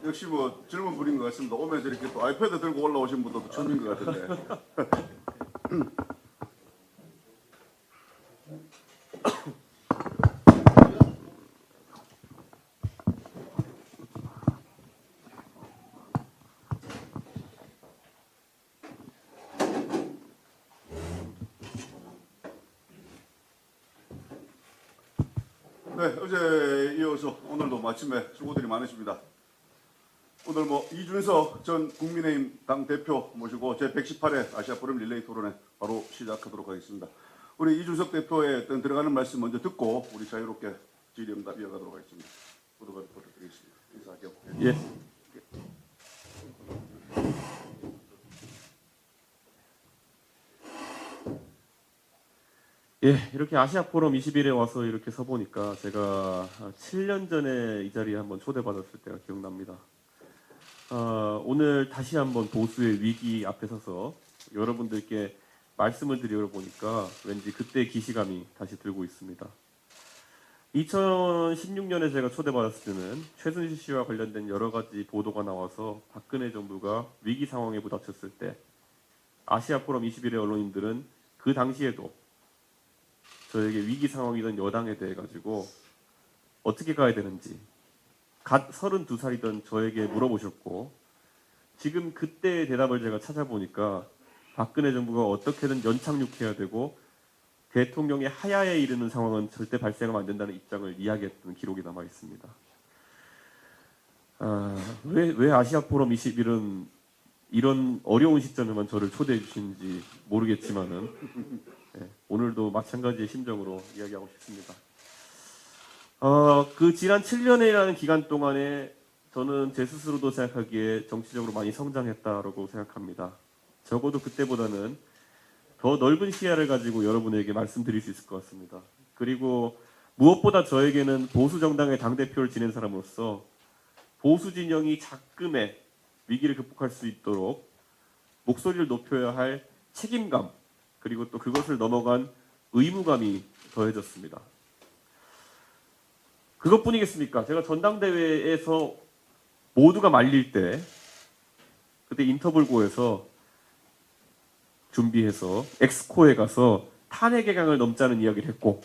역시 뭐 젊은 분인 것 같습니다. 오면서 이렇게 또 아이패드 들고 올라오신 분도 또 처음인 것 같은데. 네, 어제 이어서 오늘도 마침에 수고들이 많으십니다. 오늘 뭐 이준석 전 국민의힘 당대표 모시고 제118회 아시아 포럼 릴레이 토론회 바로 시작하도록 하겠습니다. 우리 이준석 대표의 어떤 들어가는 말씀 먼저 듣고 우리 자유롭게 질의응답 이어가도록 하겠습니다. 구독을 부탁드리겠습니다. 인사하죠. 예. 예, 이렇게 아시아 포럼 21에 와서 이렇게 서 보니까 제가 7년 전에 이 자리에 한번 초대받았을 때가 기억납니다. 오늘 다시 한번 보수의 위기 앞에 서서 여러분들께 말씀을 드리려 보니까 왠지 그때의 기시감이 다시 들고 있습니다. 2016년에 제가 초대받았을 때는 최순실 씨와 관련된 여러 가지 보도가 나와서 박근혜 정부가 위기 상황에 부닥쳤을 때 아시아 포럼 21의 언론인들은 그 당시에도 저에게 위기 상황이던 여당에 대해 가지고 어떻게 가야 되는지 갓 32살이던 저에게 물어보셨고, 지금 그때의 대답을 제가 찾아보니까 박근혜 정부가 어떻게든 연착륙해야 되고 대통령의 하야에 이르는 상황은 절대 발생하면 안 된다는 입장을 이야기했던 기록이 남아 있습니다. 왜 아시아 포럼 21은 이런 어려운 시점에만 저를 초대해 주시는지 모르겠지만은 오늘도 마찬가지의 심정으로 이야기하고 싶습니다. 그 지난 7년이라는 기간 동안에 저는 제 스스로도 생각하기에 정치적으로 많이 성장했다라고 생각합니다. 적어도 그때보다는 더 넓은 시야를 가지고 여러분에게 말씀드릴 수 있을 것 같습니다. 그리고 무엇보다 저에게는 보수 정당의 당대표를 지낸 사람으로서 보수 진영이 작금의 위기를 극복할 수 있도록 목소리를 높여야 할 책임감, 그리고 또 그것을 넘어간 의무감이 더해졌습니다. 그것뿐이겠습니까? 제가 전당대회에서 모두가 말릴 때 그때 인터블고에서 준비해서 엑스코에 가서 탄핵 개강을 넘자는 이야기를 했고,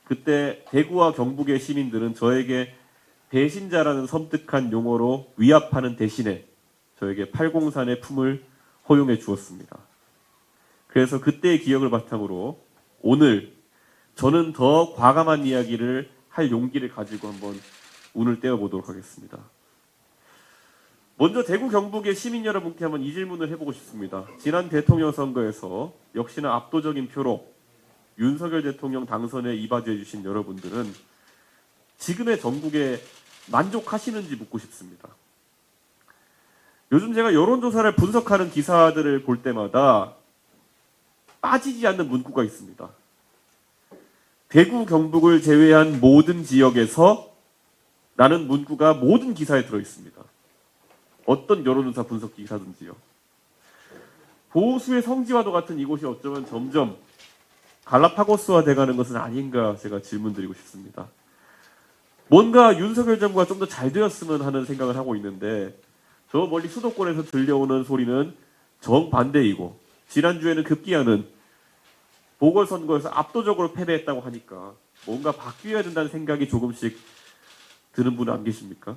그때 대구와 경북의 시민들은 저에게 배신자라는 섬뜩한 용어로 위압하는 대신에 저에게 803의 품을 허용해 주었습니다. 그래서 그때의 기억을 바탕으로 오늘 저는 더 과감한 이야기를 할 용기를 가지고 한번 운을 떼어보도록 하겠습니다. 먼저 대구 경북의 시민 여러분께 한번 이 질문을 해보고 싶습니다. 지난 대통령 선거에서 역시나 압도적인 표로 윤석열 대통령 당선에 이바지해 주신 여러분들은 지금의 정국에 만족하시는지 묻고 싶습니다. 요즘 제가 여론조사를 분석하는 기사들을 볼 때마다 빠지지 않는 문구가 있습니다. 대구 경북을 제외한 모든 지역에서 라는 문구가 모든 기사에 들어있습니다. 어떤 여론조사 분석 기사든지요. 보수의 성지와도 같은 이곳이 어쩌면 점점 갈라파고스화 돼가는 것은 아닌가 제가 질문드리고 싶습니다. 뭔가 윤석열 정부가 좀 더 잘 되었으면 하는 생각을 하고 있는데, 저 멀리 수도권에서 들려오는 소리는 정반대이고, 지난주에는 급기야는 보궐선거에서 압도적으로 패배했다고 하니까 뭔가 바뀌어야 된다는 생각이 조금씩 드는 분은 안 계십니까?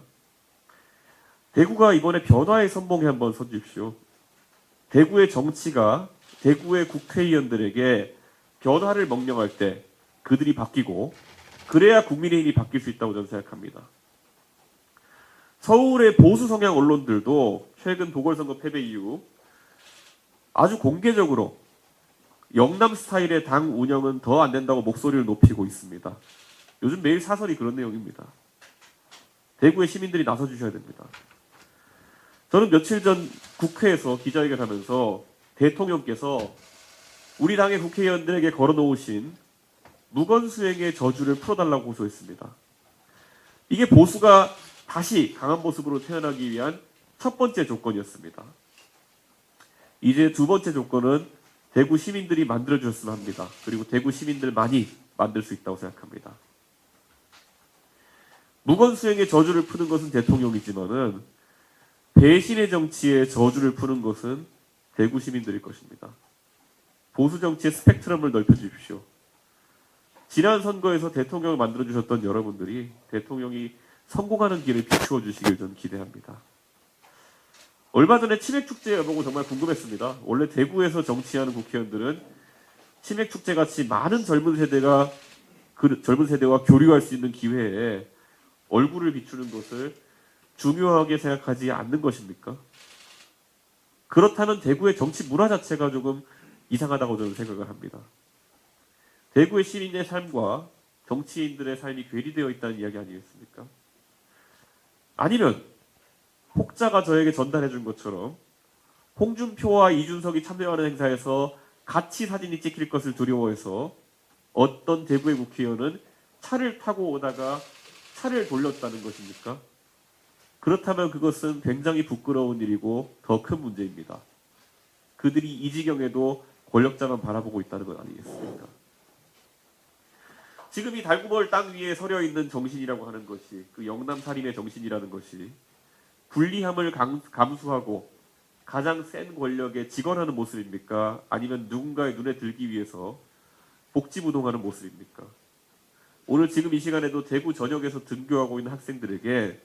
대구가 이번에 변화의 선봉에 한번 서주십시오. 대구의 정치가 대구의 국회의원들에게 변화를 명령할 때 그들이 바뀌고, 그래야 국민의힘이 바뀔 수 있다고 저는 생각합니다. 서울의 보수 성향 언론들도 최근 보궐선거 패배 이후 아주 공개적으로 영남 스타일의 당 운영은 더 안 된다고 목소리를 높이고 있습니다. 요즘 매일 사설이 그런 내용입니다. 대구의 시민들이 나서주셔야 됩니다. 저는 며칠 전 국회에서 기자회견하면서 대통령께서 우리 당의 국회의원들에게 걸어놓으신 무건수행의 저주를 풀어달라고 호소했습니다. 이게 보수가 다시 강한 모습으로 태어나기 위한 첫 번째 조건이었습니다. 이제 두 번째 조건은 대구 시민들이 만들어주셨으면 합니다. 그리고 대구 시민들만이 만들 수 있다고 생각합니다. 무건수행의 저주를 푸는 것은 대통령이지만은 배신의 정치에 저주를 푸는 것은 대구 시민들일 것입니다. 보수 정치의 스펙트럼을 넓혀주십시오. 지난 선거에서 대통령을 만들어주셨던 여러분들이 대통령이 성공하는 길을 비추어 주시길 저는 기대합니다. 얼마 전에 치맥축제 여보고 정말 궁금했습니다. 원래 대구에서 정치하는 국회의원들은 치맥축제 같이 많은 젊은 세대가 젊은 세대와 교류할 수 있는 기회에 얼굴을 비추는 것을 중요하게 생각하지 않는 것입니까? 그렇다면 대구의 정치 문화 자체가 조금 이상하다고 저는 생각을 합니다. 대구의 시민의 삶과 정치인들의 삶이 괴리되어 있다는 이야기 아니겠습니까? 아니면 혹자가 저에게 전달해 준 것처럼 홍준표와 이준석이 참여하는 행사에서 같이 사진이 찍힐 것을 두려워해서 어떤 대구의 국회의원은 차를 타고 오다가 차를 돌렸다는 것입니까? 그렇다면 그것은 굉장히 부끄러운 일이고 더 큰 문제입니다. 그들이 이 지경에도 권력자만 바라보고 있다는 것 아니겠습니까? 지금 이 달구벌 땅 위에 서려 있는 정신이라고 하는 것이 그 영남살인의 정신이라는 것이 불리함을 감수하고 가장 센 권력에 직언하는 모습입니까? 아니면 누군가의 눈에 들기 위해서 복지부동하는 모습입니까? 오늘 지금 이 시간에도 대구 전역에서 등교하고 있는 학생들에게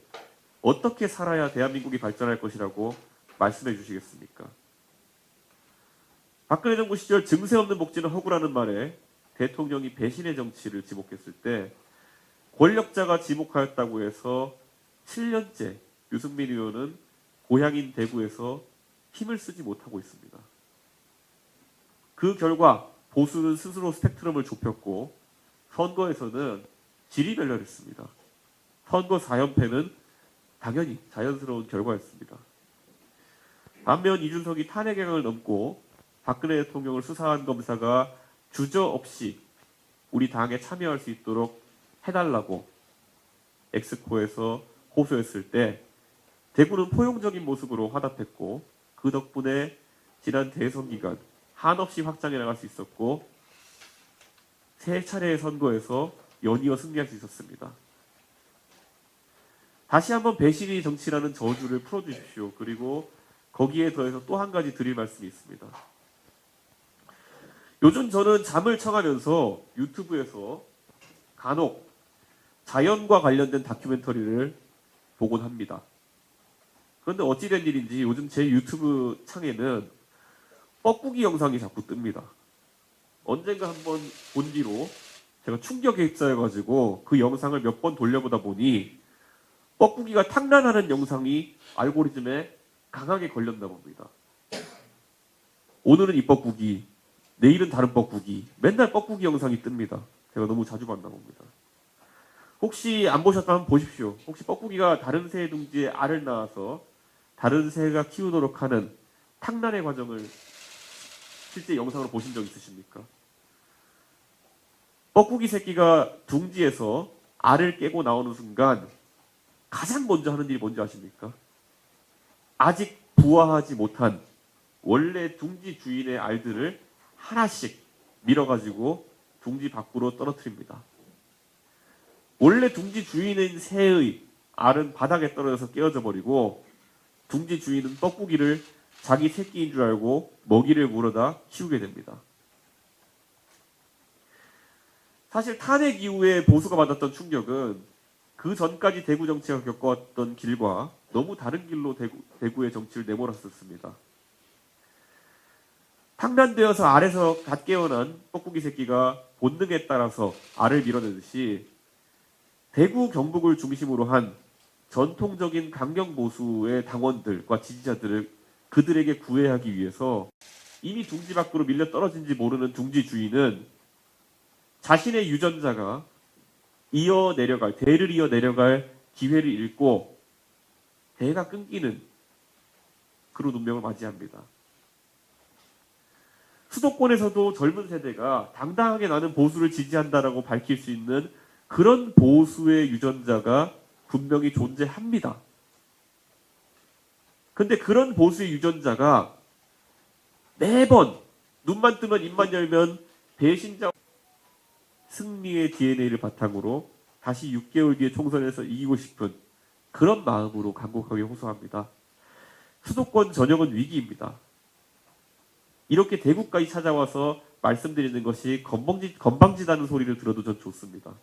어떻게 살아야 대한민국이 발전할 것이라고 말씀해 주시겠습니까? 박근혜 정부 시절 증세 없는 복지는 허구라는 말에 대통령이 배신의 정치를 지목했을 때 권력자가 지목하였다고 해서 7년째 유승민 의원은 고향인 대구에서 힘을 쓰지 못하고 있습니다. 그 결과 보수는 스스로 스펙트럼을 좁혔고 선거에서는 지리멸렬했습니다. 선거 4연패는 당연히 자연스러운 결과였습니다. 반면 이준석이 탄핵 행을 넘고 박근혜 대통령을 수사한 검사가 주저없이 우리 당에 참여할 수 있도록 해달라고 엑스코에서 호소했을 때 대구는 포용적인 모습으로 화답했고 그 덕분에 지난 대선 기간 한없이 확장해 나갈 수 있었고 세 차례의 선거에서 연이어 승리할 수 있었습니다. 다시 한번 배신의 정치라는 저주를 풀어주십시오. 그리고 거기에 더해서 또 한 가지 드릴 말씀이 있습니다. 요즘 저는 잠을 청하면서 유튜브에서 간혹 자연과 관련된 다큐멘터리를 보곤 합니다. 그런데 어찌된 일인지 요즘 제 유튜브 창에는 뻐꾸기 영상이 자꾸 뜹니다. 언젠가 한번 본 뒤로 제가 충격에 휩싸여가지고 그 영상을 몇 번 돌려보다 보니 뻐꾸기가 탕란하는 영상이 알고리즘에 강하게 걸렸나 봅니다. 오늘은 이 뻐꾸기, 내일은 다른 뻐꾸기, 맨날 뻐꾸기 영상이 뜹니다. 제가 너무 자주 봤나 봅니다. 혹시 안 보셨다면 보십시오. 혹시 뻐꾸기가 다른 새의 둥지에 알을 낳아서 다른 새가 키우도록 하는 탕란의 과정을 실제 영상으로 보신 적 있으십니까? 뻐꾸기 새끼가 둥지에서 알을 깨고 나오는 순간 가장 먼저 하는 일이 뭔지 아십니까? 아직 부화하지 못한 원래 둥지 주인의 알들을 하나씩 밀어가지고 둥지 밖으로 떨어뜨립니다. 원래 둥지 주인인 새의 알은 바닥에 떨어져서 깨어져 버리고 둥지 주인은 뻐꾸기를 자기 새끼인 줄 알고 먹이를 물어다 키우게 됩니다. 사실 탄핵 이후에 보수가 받았던 충격은 그 전까지 대구 정치가 겪어왔던 길과 너무 다른 길로 대구의 정치를 내몰았었습니다. 탕란되어서 알에서 갓 깨어난 뻐꾸기 새끼가 본능에 따라서 알을 밀어내듯이 대구 경북을 중심으로 한 전통적인 강경 보수의 당원들과 지지자들을 그들에게 구애하기 위해서 이미 둥지 밖으로 밀려 떨어진지 모르는 둥지 주인은 자신의 유전자가 대를 이어 내려갈 기회를 잃고 대가 끊기는 그런 운명을 맞이합니다. 수도권에서도 젊은 세대가 당당하게 나는 보수를 지지한다라고 밝힐 수 있는 그런 보수의 유전자가 분명히 존재합니다. 근데 그런 보수의 유전자가 매번 눈만 뜨면 입만 열면 배신자 승리의 DNA를 바탕으로 다시 6개월 뒤에 총선에서 이기고 싶은 그런 마음으로 간곡하게 호소합니다. 수도권 전역은 위기입니다. 이렇게 대구까지 찾아와서 말씀드리는 것이 건방지다는 소리를 들어도 전 좋습니다.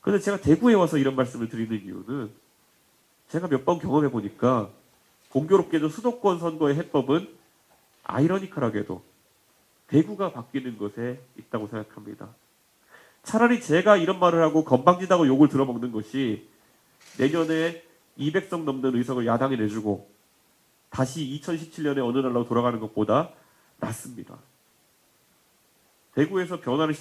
그런데 제가 대구에 와서 이런 말씀을 드리는 이유는 제가 몇 번 경험해 보니까 공교롭게도 수도권 선거의 해법은 아이러니컬하게도 대구가 바뀌는 것에 있다고 생각합니다. 차라리 제가 이런 말을 하고 건방지다고 욕을 들어먹는 것이 내년에 200석 넘는 의석을 야당이 내주고 다시 2017년에 어느 날로 돌아가는 것보다 낫습니다. 대구에서 변화를